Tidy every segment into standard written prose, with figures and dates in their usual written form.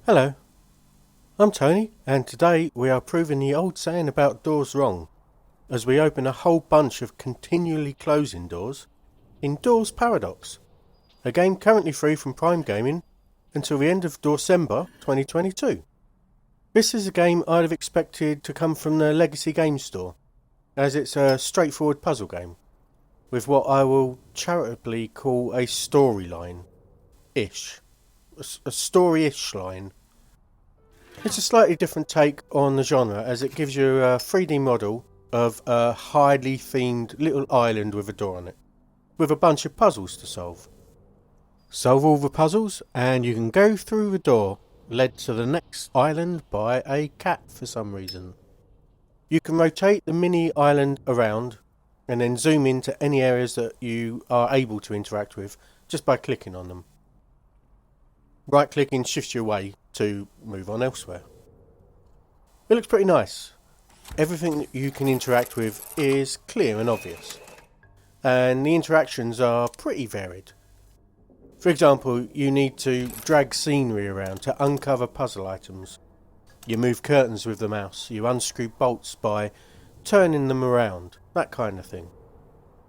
Hello, I'm Tony, and today we are proving the old saying about doors wrong, as we open a whole bunch of continually closing doors in Doors Paradox, a game currently free from Prime Gaming until the end of December 2022. This is a game I'd have expected to come from the Legacy Game Store, as it's a straightforward puzzle game, with what I will charitably call a storyline-ish. A story-ish line. It's a slightly different take on the genre, as it gives you a 3D model of a highly themed little island with a door on it, with a bunch of puzzles to solve. Solve all the puzzles and you can go through the door, led to the next island by a cat for some reason. You can rotate the mini island around and then zoom into any areas that you are able to interact with just by clicking on them. Right clicking shifts you away to move on elsewhere. It looks pretty nice. Everything that you can interact with is clear and obvious, and the interactions are pretty varied. For example, you need to drag scenery around to uncover puzzle items. You move curtains with the mouse, you unscrew bolts by turning them around, that kind of thing.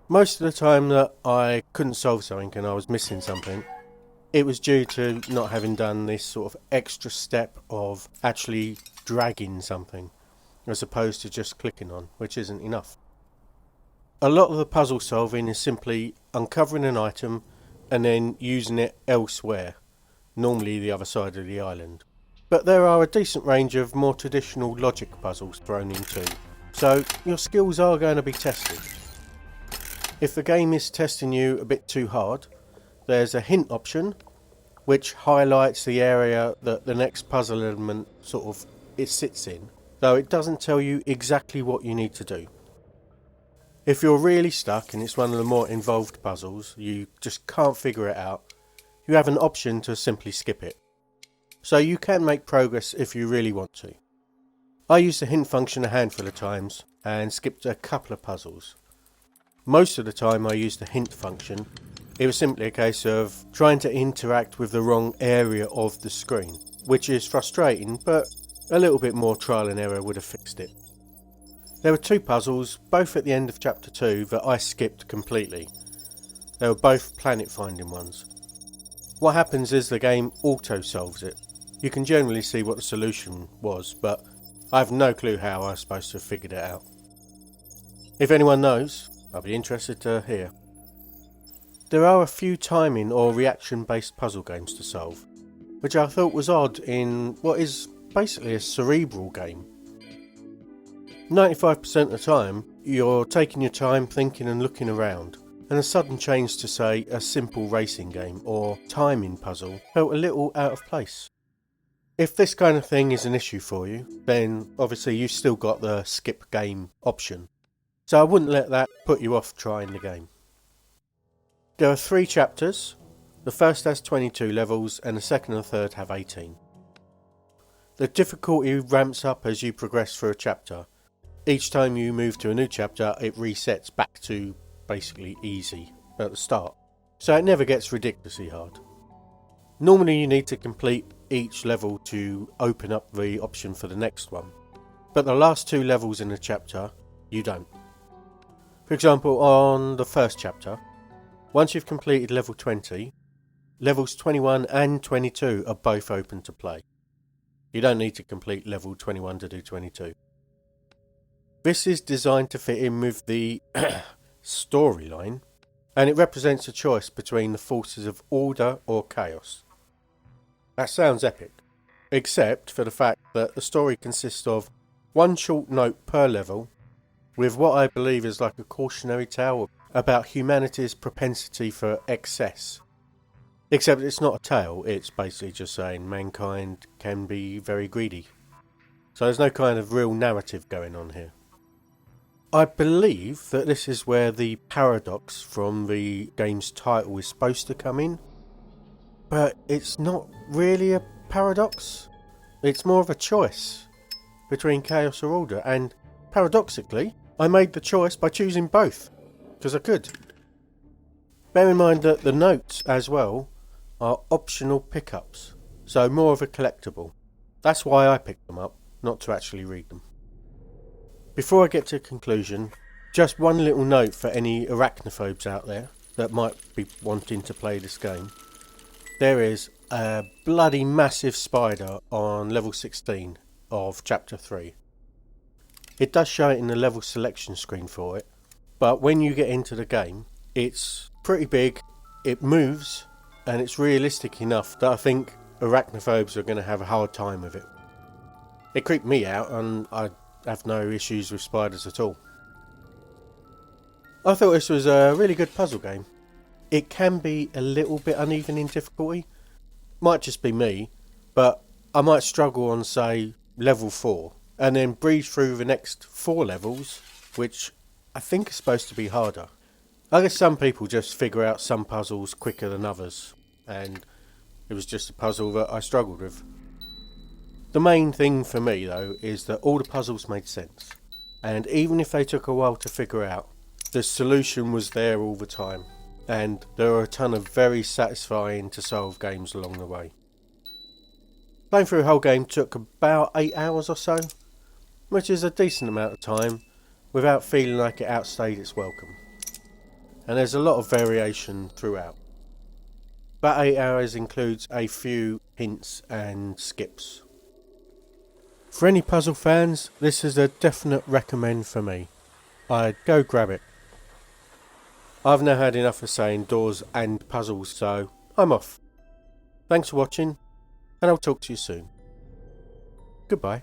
Most of the time that I couldn't solve something and I was missing something, it was due to not having done this sort of extra step of actually dragging something, as opposed to just clicking on, which isn't enough. A lot of the puzzle solving is simply uncovering an item and then using it elsewhere, normally the other side of the island. But there are a decent range of more traditional logic puzzles thrown in too, so your skills are going to be tested. If the game is testing you a bit too hard, there's a hint option which highlights the area that the next puzzle element it sits in, though it doesn't tell you exactly what you need to do. If you're really stuck and it's one of the more involved puzzles, you just can't figure it out, you have an option to simply skip it. So you can make progress if you really want to. I used the hint function a handful of times and skipped a couple of puzzles. Most of the time I used the hint function, it was simply a case of trying to interact with the wrong area of the screen, which is frustrating, but a little bit more trial and error would have fixed it. There were two puzzles, both at the end of chapter 2, that I skipped completely. They were both planet finding ones. What happens is the game auto-solves it. You can generally see what the solution was, but I have no clue how I was supposed to have figured it out. If anyone knows, I'll be interested to hear. There are a few timing or reaction based puzzle games to solve, which I thought was odd in what is basically a cerebral game. 95% of the time, you're taking your time thinking and looking around, and a sudden change to say a simple racing game or timing puzzle felt a little out of place. If this kind of thing is an issue for you, then obviously you've still got the skip game option, so I wouldn't let that put you off trying the game. There are 3 chapters. The first has 22 levels and the second and third have 18. The difficulty ramps up as you progress through a chapter. Each time you move to a new chapter, it resets back to basically easy at the start, so it never gets ridiculously hard. Normally you need to complete each level to open up the option for the next one, but the last 2 levels in a chapter, you don't. For example, on the first chapter, once you've completed level 20, levels 21 and 22 are both open to play. You don't need to complete level 21 to do 22. This is designed to fit in with the storyline, and it represents a choice between the forces of order or chaos. That sounds epic, except for the fact that the story consists of one short note per level, with what I believe is like a cautionary tale about humanity's propensity for excess. Except it's not a tale, it's basically just saying mankind can be very greedy. So there's no kind of real narrative going on here. I believe that this is where the paradox from the game's title is supposed to come in, but it's not really a paradox. It's more of a choice between chaos or order, and paradoxically, I made the choice by choosing both, because I could. Bear in mind that the notes as well are optional pickups. so more of a collectible. That's why I picked them up, not to actually read them. Before I get to conclusion, just one little note for any arachnophobes out there that might be wanting to play this game. There is a bloody massive spider on level 16 of chapter 3. It does show it in the level selection screen for it, but when you get into the game, it's pretty big, it moves, and it's realistic enough that I think arachnophobes are going to have a hard time with it. It creeped me out, and I have no issues with spiders at all. I thought this was a really good puzzle game. It can be a little bit uneven in difficulty. Might just be me, but I might struggle on, say, level 4, and then breeze through the next 4 levels, which I think are supposed to be harder. I guess some people just figure out some puzzles quicker than others, and it was just a puzzle that I struggled with. The main thing for me, though, is that all the puzzles made sense, and even if they took a while to figure out, the solution was there all the time, and there are a ton of very satisfying to solve games along the way. Playing through the whole game took about 8 hours or so, which is a decent amount of time without feeling like it outstayed its welcome. And there's a lot of variation throughout. That 8 hours includes a few hints and skips. For any puzzle fans, this is a definite recommend for me. I'd go grab it. I've now had enough of saying doors and puzzles, so I'm off. Thanks for watching, and I'll talk to you soon. Goodbye.